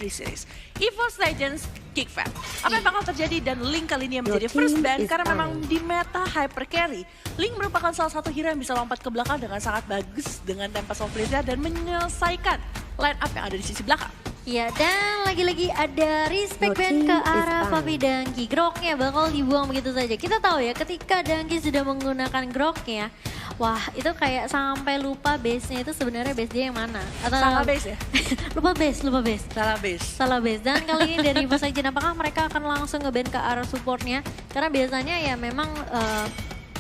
Pre-Series EVOS Legends Geek Fam. Apa yang bakal terjadi dan Link kali ini yang menjadi first ban karena memang di meta hyper carry. Link merupakan salah satu hero yang bisa lompat ke belakang dengan sangat bagus dengan Tempest of Blade dan menyelesaikan line up yang ada di sisi belakang. Ya, dan lagi-lagi ada respect ban ke arah Papi Dangki. Groknya bakal dibuang begitu saja. Kita tahu ya, ketika Dangki sudah menggunakan groknya, wah itu kayak sampai lupa base-nya itu sebenarnya base dia yang mana. Atau Salah base ya? lupa base. Salah base. Salah base. Dan kali ini dari EVOS Legends, apakah mereka akan langsung nge-ban ke arah supportnya? Karena biasanya ya memang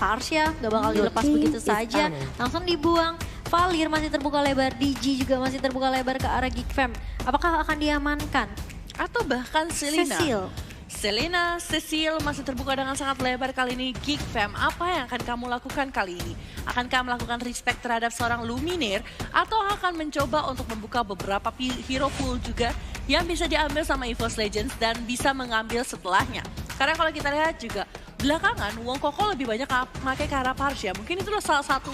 Parsha gak bakal dilepas begitu saja. Langsung dibuang. Valir masih terbuka lebar, DG juga masih terbuka lebar ke arah Geek Fam. Apakah akan diamankan? Atau bahkan Selena. Cecil masih terbuka dengan sangat lebar kali ini. Geek Fam, apa yang akan kamu lakukan kali ini? Akankah melakukan respect terhadap seorang Luminaire? Atau akan mencoba untuk membuka beberapa hero pool juga yang bisa diambil sama EVOS Legends dan bisa mengambil setelahnya? Karena kalau kita lihat juga, belakangan Wong Koko lebih banyak pakai ke arah Parsha. Mungkin itulah salah satu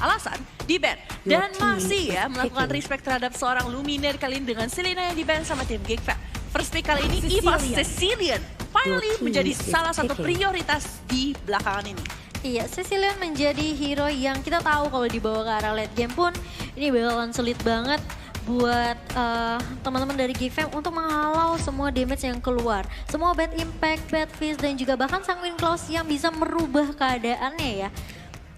alasan di-ban. Dan masih ya melakukan respect terhadap seorang Luminaire kali ini dengan Selena yang di-ban sama tim Geek Fam. First pick kali ini EVOS Cecilian finally menjadi salah satu prioritas di belakangan ini. Iya, Cecilian menjadi hero yang kita tahu kalau dibawa ke arah late game pun ini bakalan sulit banget buat teman-teman dari Geek Fam untuk menghalau semua damage yang keluar. Semua bad impact, bad fist, dan juga bahkan Sanguine Claws yang bisa merubah keadaannya ya.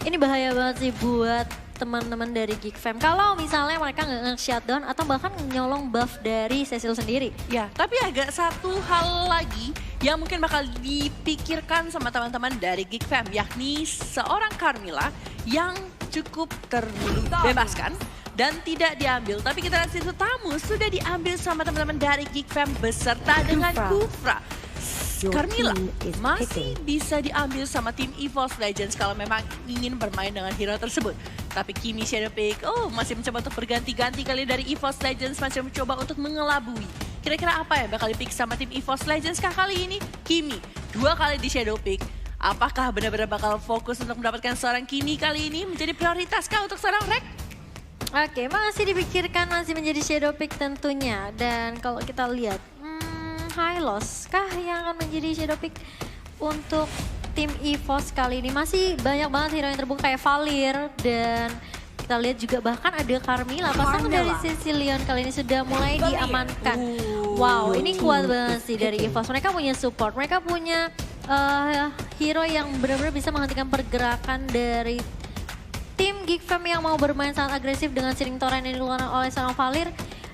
Ini bahaya banget sih buat teman-teman dari Geek Fam. Kalau misalnya mereka nggak nge-shutdown atau bahkan nyolong buff dari Cecil sendiri. Ya, tapi agak satu hal lagi yang mungkin bakal dipikirkan sama teman-teman dari Geek Fam, yakni seorang Carmilla yang cukup terbebaskan dan tidak diambil. Tapi kita lihat situ tamu sudah diambil sama teman-teman dari Geek Fam beserta dengan Kufra. Carmilla masih bisa diambil sama tim EVOS Legends kalau memang ingin bermain dengan hero tersebut. Tapi Kimi Shadowpick, masih mencoba untuk berganti-ganti kali dari EVOS Legends, masih mencoba untuk mengelabui. Kira-kira apa yang bakal dipick sama tim EVOS Legends kali ini? Kimi, 2 kali di Shadowpick. Apakah benar-benar bakal fokus untuk mendapatkan seorang Kimi kali ini menjadi prioritas kah untuk seorang Rek? Oke, masih dipikirkan, masih menjadi Shadowpick tentunya. Dan kalau kita lihat, Hylos kah yang akan menjadi Shadowpick untuk tim EVOS kali ini? Masih banyak banget hero yang terbuka kayak Valir, dan kita lihat juga bahkan ada Carmilla. Pasangan dari Cecilian kali ini sudah mulai diamankan. Wow, ini kuat banget sih dari EVOS. Mereka punya support, mereka punya hero yang benar-benar bisa menghentikan pergerakan dari tim Geek Fam yang mau bermain sangat agresif dengan Searing Torrent yang dilakukan oleh seorang Valir.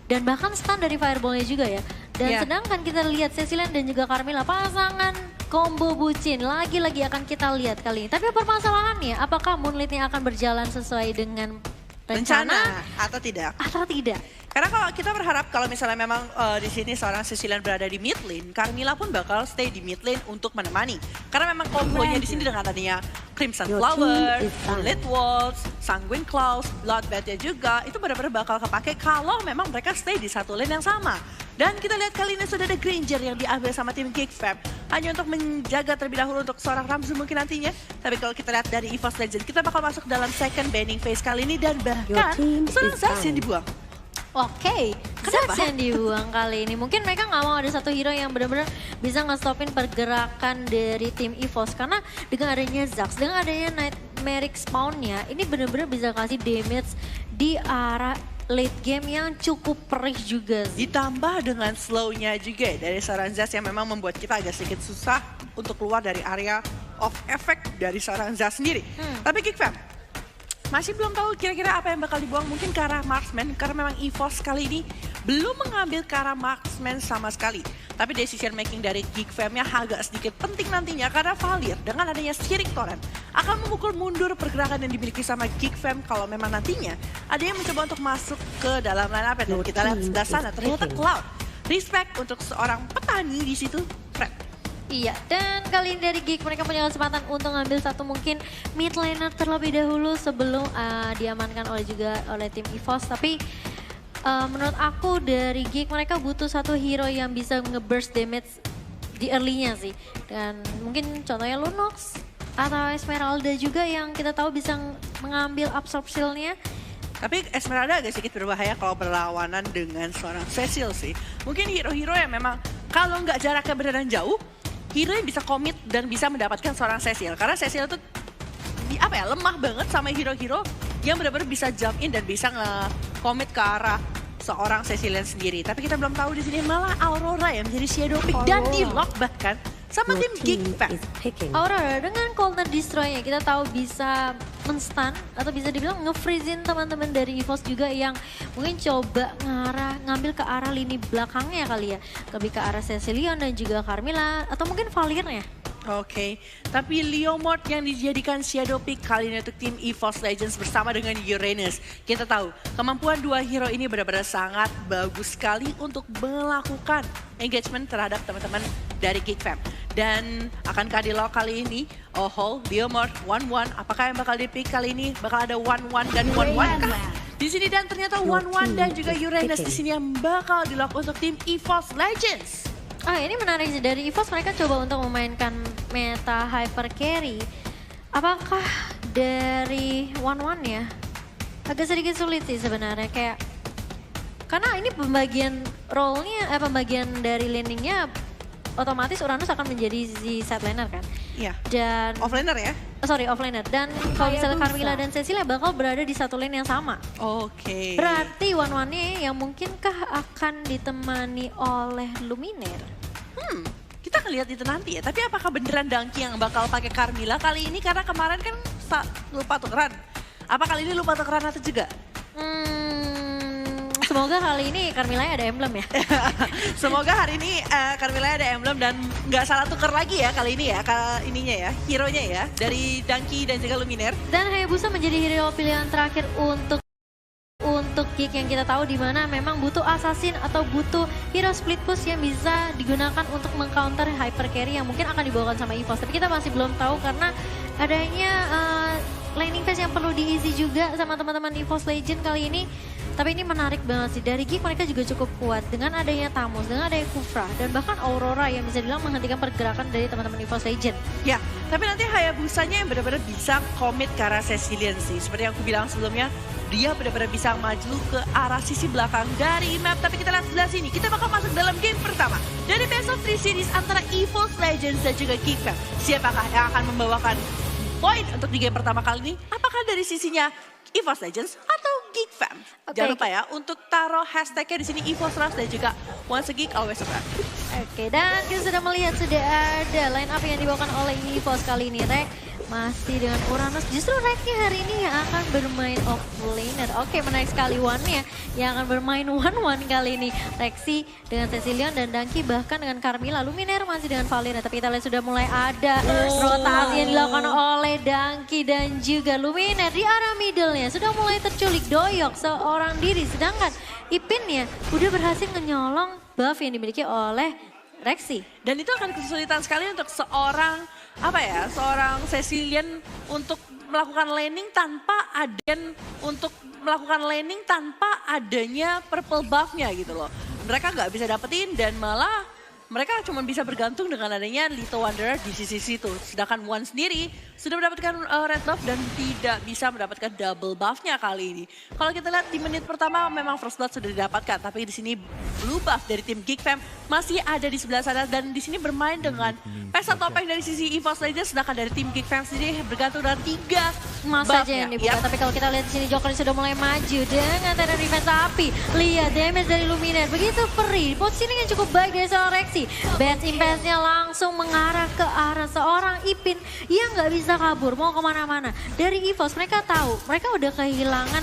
Dan bahkan stun dari Fireball-nya juga ya. Dan sedangkan kita lihat Cecilian dan juga Carmilla, pasangan combo bucin lagi-lagi akan kita lihat kali ini. Tapi permasalahannya, apakah Moonlit-nya akan berjalan sesuai dengan rencana atau tidak? Atau tidak? Karena kalau kita berharap kalau misalnya memang di sini seorang Cecilian berada di mid lane, Carmilla pun bakal stay di mid lane untuk menemani. Karena memang kombonya di sini dengan adanya Crimson Flower, Moonlit Waltz, Sanguine Claws, Bloodbath-nya juga, itu benar-benar bakal kepake kalau memang mereka stay di satu lane yang sama. Dan kita lihat kali ini sudah ada Granger yang diambil sama tim Geek Fam. Hanya untuk menjaga terlebih dahulu untuk seorang Ramzu mungkin nantinya. Tapi kalau kita lihat dari EVOS Legends, kita bakal masuk dalam second banning phase kali ini. Dan bahkan seorang Zas yang dibuang. Oke, Zas yang dibuang kali ini. Mungkin mereka nggak mau ada satu hero yang benar-benar bisa nge-stopin pergerakan dari tim EVOS. Karena dengan adanya Zax, dengan adanya Nightmaric Spawn-nya, ini benar-benar bisa kasih damage di arah late game yang cukup perih juga sih. Ditambah dengan slow-nya juga dari seorang Zas yang memang membuat kita agak sedikit susah untuk keluar dari area of effect dari seorang Zas sendiri. Tapi Geek Fam masih belum tahu kira-kira apa yang bakal dibuang, mungkin ke arah Marksman, karena memang EVOS kali ini belum mengambil ke arah Marksman sama sekali. Tapi decision making dari Geek Fam-nya agak sedikit penting nantinya karena Valir dengan adanya Searing Torrent akan memukul mundur pergerakan yang dimiliki sama Geek Fam kalau memang nantinya ada yang mencoba untuk masuk ke dalam line up. Dan kita lihat sebelah sana ternyata Cloud. Respect untuk seorang petani di situ, Fred. Iya, dan kali ini dari Geek mereka punya kesempatan untuk ngambil satu mungkin mid laner terlebih dahulu sebelum diamankan oleh tim EVOS. Tapi menurut aku dari Geek mereka butuh satu hero yang bisa nge-burst damage di early-nya sih. Dan mungkin contohnya Lunox atau Esmeralda juga yang kita tahu bisa mengambil absorb shield-nya. Tapi Esmeralda agak sedikit berbahaya kalau berlawanan dengan seorang Cecil sih. Mungkin hero-hero yang memang kalau nggak jaraknya beneran jauh, hero yang bisa komit dan bisa mendapatkan seorang Cecil. Karena Cecil tuh lemah banget sama hero-hero yang benar-benar bisa jump in dan bisa nge-komit ke arah seorang Cecilian sendiri. Tapi kita belum tahu di sini malah Aurora yang menjadi shadow pick dan di-lock bahkan sama tim Geekfam. Aurora dengan Counter Destroy-nya kita tahu bisa men-stun atau bisa dibilang nge-freeze-in teman-teman dari EVOS juga yang mungkin coba ngambil ke arah lini belakangnya kali ya. Lebih ke arah Cecilion dan juga Carmilla atau mungkin Valirnya. Oke, tapi Leomord yang dijadikan shadow pick kali ini untuk tim EVOS Legends bersama dengan Uranus. Kita tahu kemampuan dua hero ini benar-benar sangat bagus sekali untuk melakukan engagement terhadap teman-teman dari Geekfam. Dan akankah di lock kali ini? Oh, Leomord 1-1, apakah yang bakal di-pick kali ini? Bakal ada 1-1 dan 1-1 kah? Di sini dan ternyata 1-1 dan juga Uranus di sini yang bakal di-lock untuk tim EVOS Legends. Ini menarik sih, dari EVOS mereka coba untuk memainkan meta hyper carry. Apakah dari 1-1 ya? Agak sedikit sulit sih sebenarnya, kayak karena ini pembagian role-nya, pembagian dari landing-nya otomatis Uranus akan menjadi si side laner kan? Iya. Dan offlaner ya? Offlaner. Dan kalau misalnya Carmilla dan Cecilia bakal berada di satu lane yang sama. Oke. Berarti one-one-nya yang mungkinkah akan ditemani oleh Luminaire? Kita akan lihat itu nanti ya. Tapi apakah beneran Dangki yang bakal pakai Carmilla kali ini? Karena kemarin kan lupa tukeran. Apa kali ini lupa tukeran atau juga? Semoga kali ini Carmilla ada emblem ya. Semoga hari ini Carmilla ada emblem dan nggak salah tuker lagi ya kali ini ya. Ininya ya, hero-nya ya. Dari Dangki dan juga Luminaire. Dan Hayabusa menjadi hero pilihan terakhir untuk Geek yang kita tahu di mana memang butuh assassin atau butuh hero split push yang bisa digunakan untuk mengcounter hyper carry yang mungkin akan dibawakan sama EVOS. Tapi kita masih belum tahu karena adanya laning phase yang perlu diisi juga sama teman-teman EVOS Legend kali ini. Tapi ini menarik banget sih, dari Geek mereka juga cukup kuat dengan adanya Tamus, dengan adanya Kufra, dan bahkan Aurora yang bisa dibilang menghentikan pergerakan dari teman-teman EVOS Legend. Ya, tapi nanti Hayabusanya yang benar-benar bisa komit ke arah Cecilion sih. Seperti yang aku bilang sebelumnya, dia benar-benar bisa maju ke arah sisi belakang dari map. Tapi kita lihat sebelah sini, kita bakal masuk dalam game pertama dari Best of 3 Series antara EVOS Legends dan juga Geekfam. Siapakah yang akan membawakan poin untuk di game pertama kali ini? Apakah dari sisinya EVOS Legends atau Geekfam? Jangan lupa ya untuk taruh hashtagnya di sini EVOS Rush dan juga Once a Geek Always a Fan. Oke, dan kita sudah melihat sudah ada line up yang dibawakan oleh EVOS kali ini, Rek. Masih dengan Uranus, justru Reknya hari ini yang akan bermain offlaner. Oke, menarik sekali One-nya yang akan bermain one-one kali ini. Rexy dengan Cecilion dan Dangki bahkan dengan Carmilla. Luminaire masih dengan Valina, tapi kita lihat sudah mulai ada rotasi yang dilakukan oleh Dangki dan juga Luminaire di arah middle-nya. Sudah mulai terculik Doyok seorang diri, sedangkan Ipinnya udah berhasil menyolong buff yang dimiliki oleh Rexy. Dan itu akan kesulitan sekali untuk seorang Cecilion untuk melakukan laning tanpa adanya purple buff-nya gitu loh. Mereka nggak bisa dapetin dan malah mereka cuma bisa bergantung dengan adanya Little Wanderer di sisi situ. Sedangkan One sendiri sudah mendapatkan red buff dan tidak bisa mendapatkan double buff-nya kali ini. Kalau kita lihat di menit pertama memang first blood sudah didapatkan, tapi di sini blue buff dari tim Geekfam masih ada di sebelah sana dan di sini bermain dengan pesta topeng dari sisi EVOS Legends, sedangkan dari tim Geekfam sendiri bergantung dengan 3 masa aja yang dibuka. Tapi kalau kita lihat di sini Joker sudah mulai maju dengan teror defense, tapi lihat damage dari Luminaire begitu perih. Positioning yang cukup baik dari seorang Rexy. Best impact-nya langsung mengarah ke arah seorang Ipin yang nggak bisa kabur mau kemana-mana. Dari EVOS mereka tahu mereka udah kehilangan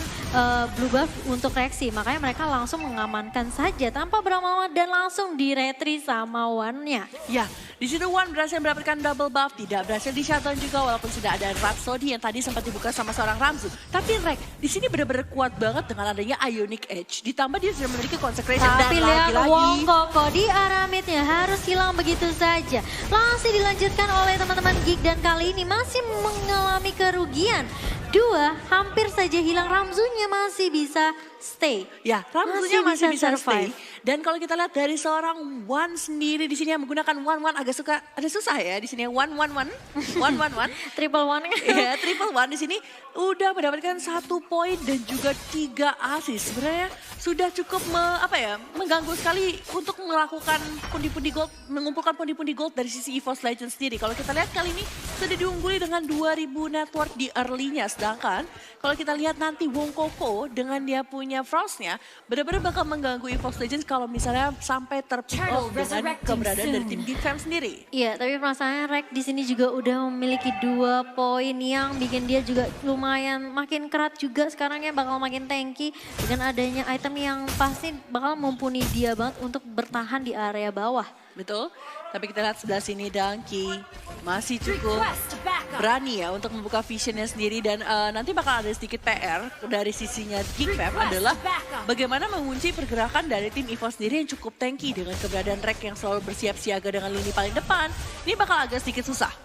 blue buff untuk Rexy, makanya mereka langsung mengamankan saja tanpa berlama-lama dan langsung di-retry sama One-nya. Ya, di situ One berhasil mendapatkan double buff, tidak berhasil di-shutdown juga walaupun sudah ada Rhapsody yang tadi sempat dibuka sama seorang Ramzu. Tapi Rek, di sini benar-benar kuat banget dengan adanya Ionic Edge, ditambah dia sudah memiliki Consecration. Tapi dan lihat lagi-lagi Wong Koko di arah midnya harus hilang begitu saja. Langsung dilanjutkan oleh teman-teman Geek dan kali ini masih mengalami kerugian. 2 hampir saja hilang, Ramzunya masih bisa stay. Ya, Ramzunya masih bisa stay. Dan kalau kita lihat dari seorang Wan sendiri di sini yang menggunakan one agak susah ya di sini one. Triple one. Ya, triple one di sini udah mendapatkan 1 poin dan juga 3 assist. Sebenarnya sudah cukup mengganggu sekali untuk melakukan pundi-pundi gold, mengumpulkan pundi-pundi gold dari sisi EVOS Legends sendiri. Kalau kita lihat kali ini sudah diungguli dengan 2000 network di early-nya. Sedangkan kalau kita lihat nanti Wong Koko dengan dia punya Frostnya benar-benar bakal mengganggu EVOS Legends kalau misalnya sampai terpick off dengan keberadaan dari tim Geek Fam sendiri. Iya, tapi permasalahannya Rek di sini juga udah memiliki 2 poin yang bikin dia juga lumayan makin kerat juga sekarang ya, bakal makin tanky dengan adanya item yang pasti bakal mumpuni dia banget untuk bertahan di area bawah. Betul, tapi kita lihat sebelah sini Dangki masih cukup berani ya untuk membuka visionnya sendiri dan nanti bakal ada sedikit PR dari sisinya Geek Fam adalah bagaimana mengunci pergerakan dari tim EVOS sendiri yang cukup tanky dengan keberadaan Rek yang selalu bersiap siaga dengan lini paling depan. Ini bakal agak sedikit susah.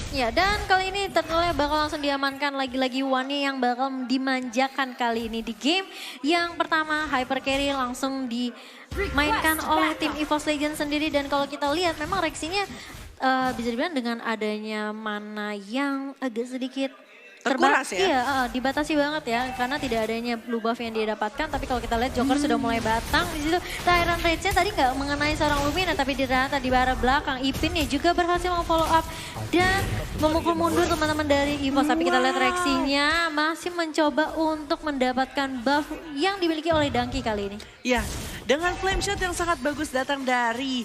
Ya, dan kali ini ternyata bakal langsung diamankan lagi-lagi Wani yang bakal dimanjakan kali ini di game. Yang pertama hyper carry langsung dimainkan oleh tim EVOS Legends sendiri dan kalau kita lihat memang reaksinya bisa dibilang dengan adanya mana yang agak sedikit terkuras ya? Iya, dibatasi banget ya karena tidak adanya blue buff yang dia dapatkan. Tapi kalau kita lihat Joker sudah mulai batang di situ. Tyrant Rage-nya tadi nggak mengenai seorang Lumina tapi ternyata di arah belakang. Ipin nih juga berhasil memfollow up dan memukul mundur teman-teman dari EVOS. Tapi kita lihat reaksinya masih mencoba untuk mendapatkan buff yang dimiliki oleh Dangki kali ini. Ya, dengan flame shot yang sangat bagus datang dari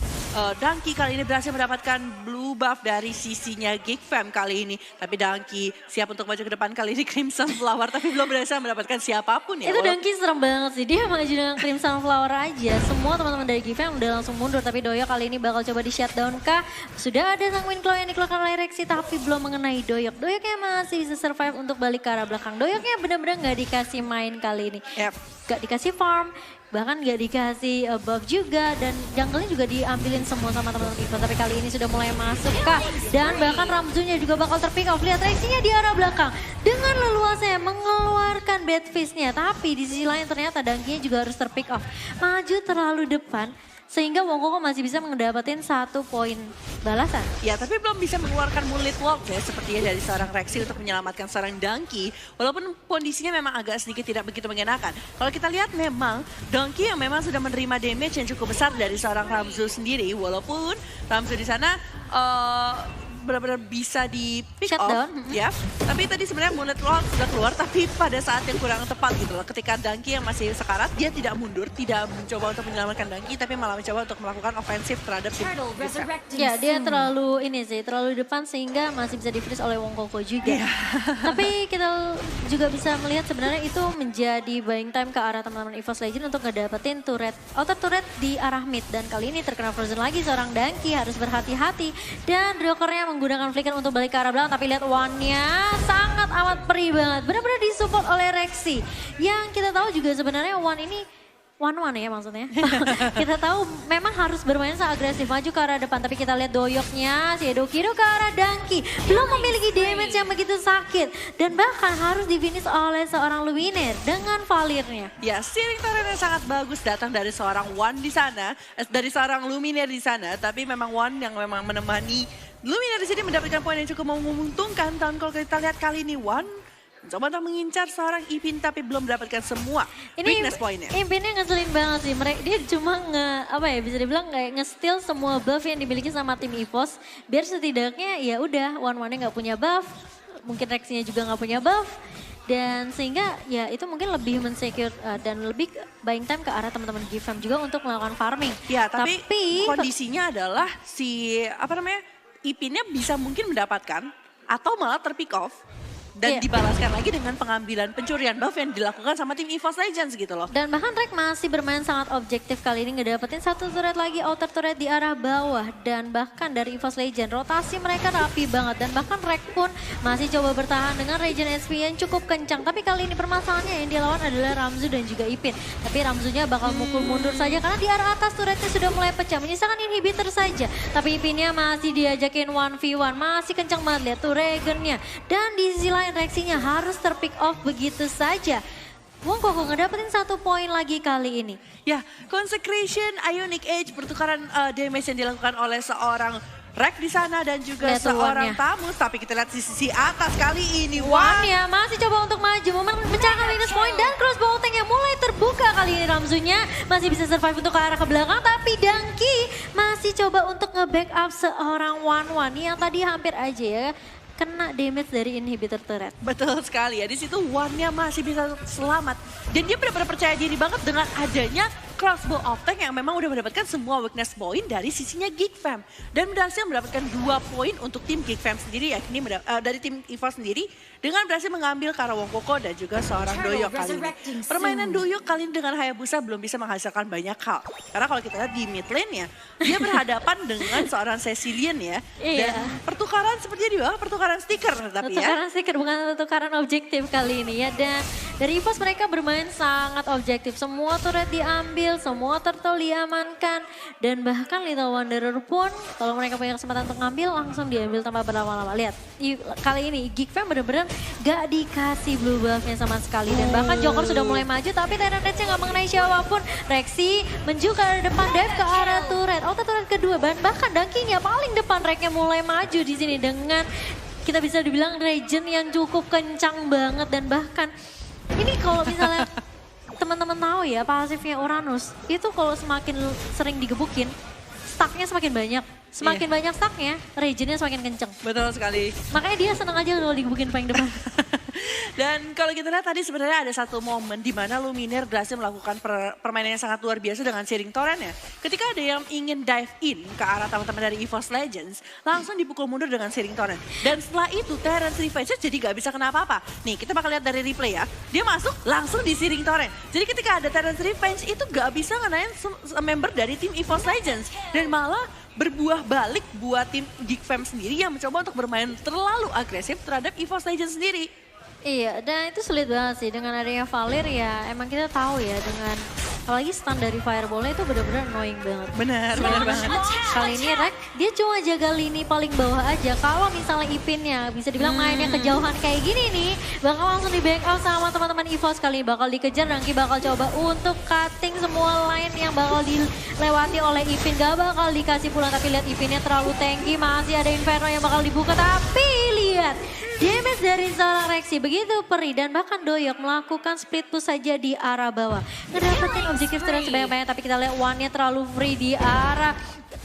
Dangki kali ini berhasil mendapatkan blue buff dari sisinya Geek Fam kali ini. Tapi Dangki siap untuk maju ke depan kali ini Crimson Flower tapi belum berhasil mendapatkan siapapun ya. Itu Dangki serem banget sih, dia maju dengan Crimson Flower aja. Semua teman-teman dari Geek Fam udah langsung mundur tapi Doyok kali ini bakal coba di shutdown kah? Sudah ada Sanguine Claw yang dikeluarkan oleh Rexy tapi belum mengenai Doyok. Doyoknya masih bisa survive untuk balik ke arah belakang. Doyoknya benar-benar nggak dikasih main kali ini. Gak dikasih farm, bahkan gak dikasih buff juga dan jungle-nya juga diambilin semua sama teman-teman EVOS. Tapi kali ini sudah mulai masuk kah dan bahkan Ramzunya juga bakal terpick off. Lihat reaksinya di arah belakang dengan leluasanya mengeluarkan bad fist-nya. Tapi di sisi lain ternyata Dangki-nya juga harus terpick off. Maju terlalu depan sehingga Wong Koko masih bisa mendapatkan 1 poin balasan. Ya, tapi belum bisa mengeluarkan Moonlit Walk ya, sepertinya dari seorang Rexy untuk menyelamatkan seorang Dangki. Walaupun kondisinya memang agak sedikit tidak begitu mengenakan. Kalau kita lihat memang Dangki yang memang sudah menerima damage yang cukup besar dari seorang Ramzu sendiri. Walaupun Ramzu di sana benar-benar bisa di pick off ya. Tapi tadi sebenarnya Moonlit Walk sudah keluar tapi pada saat yang kurang tepat gitu loh. Ketika Dangki yang masih sekarat dia tidak mundur, tidak mencoba untuk menyelamatkan Dangki tapi malah mencoba untuk melakukan ofensif terhadap tim. Ya, dia terlalu terlalu depan sehingga masih bisa di-freeze oleh Wong Koko juga. Tapi kita juga bisa melihat sebenarnya itu menjadi buying time ke arah teman-teman EVOS Legends untuk ngedapetin outer turret di arah mid. Dan kali ini terkena frozen lagi seorang Dangki, harus berhati-hati. Dan Jokernya menggunakan flicker untuk balik ke arah belakang tapi lihat One-nya sangat amat perih banget. Benar-benar disupport oleh Rexy. Yang kita tahu juga sebenarnya One ini one ya maksudnya. Kita tahu memang harus bermain sangat agresif maju ke arah depan. Tapi kita lihat Doyoknya, si Edokiro ke arah Dangki. Belum memiliki damage yang begitu sakit. Dan bahkan harus di-finish oleh seorang Luminaire dengan Valirnya. Ya, stealing turret yang sangat bagus datang dari seorang One di sana. Dari seorang Luminaire di sana. Tapi memang One yang memang menemani Luminaire di sini mendapatkan poin yang cukup menguntungkan. Dan kalau kita lihat kali ini One coba untuk mengincar seorang Ipin tapi belum mendapatkan semua weakness poinnya. Ipinnya ngeselin banget sih. Dia cuma bisa dibilang kayak nge-steal semua buff yang dimiliki sama tim EVOS. Biar setidaknya ya udah One-nya nggak punya buff. Mungkin Rexy-nya juga nggak punya buff. Dan sehingga ya itu mungkin lebih mensecure dan lebih buying time ke arah teman-teman Geek Fam juga untuk melakukan farming. Ya, tapi kondisinya adalah Ipinnya bisa mungkin mendapatkan atau malah terpick off. Dan dibalaskan lagi dengan pengambilan pencurian buff yang dilakukan sama tim EVOS Legends gitu loh. Dan bahkan Rek masih bermain sangat objektif kali ini ngedapetin 1 turret lagi, outer turret di arah bawah. Dan bahkan dari EVOS Legends rotasi mereka rapi banget. Dan bahkan Rek pun masih coba bertahan dengan regen SP yang cukup kencang. Tapi kali ini permasalahannya yang dia lawan adalah Ramzu dan juga Ipin. Tapi Ramzunya bakal mukul mundur saja karena di arah atas turretnya sudah mulai pecah. Menyisakan inhibitor saja. Tapi Ipinnya masih diajakin 1v1. Masih kencang banget lihat tuh regennya. Dan di sisi lain Rexy-nya harus terpick off begitu saja. Wongkoko ngedapetin 1 poin lagi kali ini. Ya, Consecration, Ionic Age, pertukaran damage yang dilakukan oleh seorang Rek di sana dan juga Lihat seorang Wan-nya. Tamus. Tapi kita lihat di sisi atas kali ini. Wan-nya masih coba untuk maju, memecahkan minus point dan crossbow tank yang mulai terbuka kali ini. Ramzunya masih bisa survive untuk ke arah ke belakang, tapi Dangki masih coba untuk nge-backup seorang Wan-Wan yang tadi hampir aja ya kena damage dari inhibitor turret. Betul sekali ya, di situ Wan-nya masih bisa selamat. Dan dia benar-benar percaya diri banget dengan adanya crossbow of tank yang memang udah mendapatkan semua weakness point dari sisinya Geek Fam. Dan berhasil mendapatkan 2 poin untuk tim Geek Fam sendiri, yakni dari tim EVOS sendiri dengan berhasil mengambil Kara Wongkoko dan juga seorang Doyok kali ini. Permainan Doyok kali ini dengan Hayabusa belum bisa menghasilkan banyak hal. Karena kalau kita lihat di mid lane-nya, dia berhadapan dengan seorang Cecilian ya. Iya. Dan pertukaran sepertinya di bawah pertukaran stiker tapi ya. Pertukaran stiker bukan pertukaran objektif kali ini ya. Dan dari EVOS mereka bermain sangat objektif. Semua turret diambil, semua turtle diamankan. Dan bahkan Little Wanderer pun kalau mereka punya kesempatan untuk ngambil langsung diambil tanpa berlama-lama. Lihat kali ini Geek Fam bener-bener gak dikasih blue buff-nya sama sekali. Dan bahkan Joker sudah mulai maju tapi Tyranids-nya gak mengenai siapapun. Rexy menuju ke arah depan, dive ke arah turret. Auto turret kedua bahkan Dangki-nya paling depan. Reknya mulai maju di sini dengan kita bisa dibilang regen yang cukup kencang banget. Dan bahkan ini kalau misalnya teman-teman tahu ya pasifnya Uranus itu kalau semakin sering digebukin stacknya semakin banyak. Semakin banyak stacknya, regennya semakin kenceng. Betul sekali. Makanya dia senang aja kalau digebukin paling depan. Dan kalau kita lihat tadi sebenarnya ada satu momen di mana Lumineer berhasil melakukan permainan yang sangat luar biasa dengan Searing Torrent ya. Ketika ada yang ingin dive in ke arah teman-teman dari EVOS Legends, langsung dipukul mundur dengan Searing Torrent. Dan setelah itu Terrence Revenge jadi gak bisa kena apa-apa. Nih kita bakal lihat dari replay ya. Dia masuk langsung di Searing Torrent. Jadi ketika ada Terrence Revenge itu gak bisa ngenain member dari tim EVOS Legends. Dan malah berbuah balik buat tim Geek Fam sendiri yang mencoba untuk bermain terlalu agresif terhadap EVOS Legends sendiri. Iya, dan itu sulit banget sih dengan adanya Valir ya. Emang kita tahu ya dengan apalagi stun dari fireball-nya itu benar-benar annoying banget. Benar banget. Kali ini Rek, dia cuma jaga lini paling bawah aja. Kalau misalnya Ipinnya bisa dibilang mainnya kejauhan kayak gini nih, bakal langsung di backup sama teman-teman EVOS kali ini. Bakal dikejar, Dangki bakal coba untuk cutting semua line yang bakal dilewati oleh Ipin. Gak bakal dikasih pulang, tapi lihat Ipinnya terlalu tanky. Masih ada Inferno yang bakal dibuka, tapi lihat damage dari seorang Rexy begitu perih dan bahkan Doyok melakukan split push saja di arah bawah. Ngedapetin objektif turret sebanyak-banyak tapi kita lihat One-nya terlalu free di arah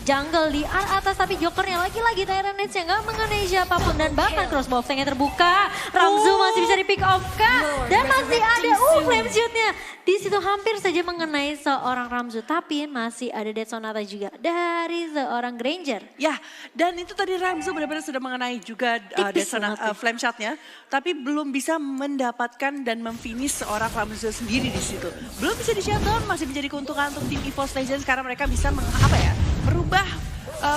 jungle di arah atas tapi Jokernya lagi-lagi Tyranids yang gak mengenai siapapun dan bahkan crossbow tanknya terbuka. Ramzu masih bisa di pick off kah? Dan masih ada flame shoot-nya. Di situ hampir saja mengenai seorang Ramzu tapi masih ada Death Sonata juga dari seorang Granger. Ya, dan itu tadi Ramzu benar-benar sudah mengenai juga Death Sonata flame shot-nya, tapi belum bisa mendapatkan dan memfinish seorang Ramzu sendiri di situ. Belum bisa di shutdown, masih menjadi keuntungan untuk tim EVOS Legends karena mereka bisa merubah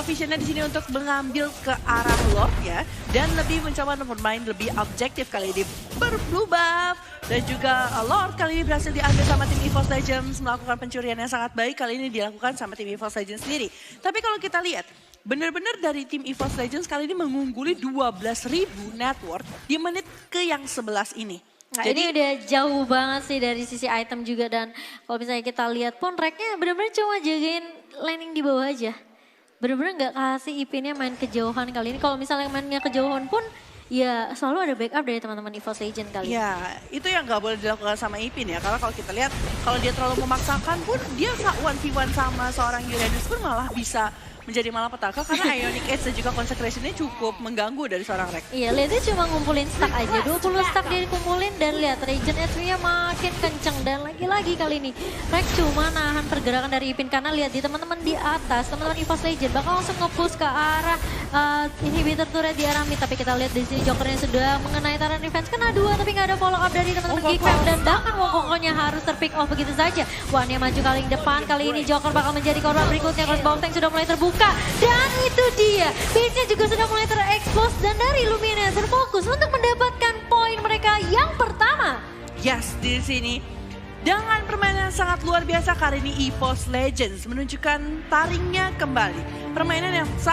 visionnya di sini untuk mengambil ke arah Lord ya dan lebih mencoba untuk bermain lebih objektif kali ini berblue buff dan juga Lord kali ini berhasil diambil sama tim EVOS Legends melakukan pencurian yang sangat baik kali ini dilakukan sama tim EVOS Legends sendiri. Tapi kalau kita lihat benar-benar dari tim EVOS Legends kali ini mengungguli 12.000 net worth di menit ke yang 11 ini. Nah, jadi ini udah jauh banget sih dari sisi item juga dan kalau misalnya kita lihat pun Reknya benar-benar cuma jagain landing di bawah aja. Benar-benar nggak kasih Ipinnya main kejauhan kali ini. Kalau misalnya mainnya kejauhan pun ya selalu ada backup dari teman-teman EVOS Legends kali ini. Ya itu yang nggak boleh dilakukan sama Ipin ya. Karena kalau kita lihat kalau dia terlalu memaksakan pun dia 1v1 sama seorang Uranus pun malah bisa menjadi malapetaka karena Ionic Age dan juga Consecration-nya cukup mengganggu dari seorang Rek. Iya, lihat dia cuma ngumpulin stack aja, 20 stack dia dikumpulin dan lihat regen HP-nya makin kenceng dan lagi-lagi kali ini Rek cuma nahan pergerakan dari Ipin karena lihat di teman-teman di atas, teman-teman EVOS Legends bakal langsung nge-push ke arah inhibitor turret di arah mid tapi kita lihat di sini Jokernya sudah mengenai Taran Defense kena 2 tapi nggak ada follow up dari teman-teman Geek Fam dan bahkan Wongkokonya harus terpick off begitu saja. One-nya maju kali depan, kali ini Joker bakal menjadi korban berikutnya, crossbow tank sudah mulai terbuka. Dan itu dia, base-nya juga sudah mulai terekspos dan dari Lumineer terfokus untuk mendapatkan poin mereka yang pertama. Yes, di sini dengan permainan sangat luar biasa kali ini EVOS Legends menunjukkan taringnya kembali. Permainan yang sangat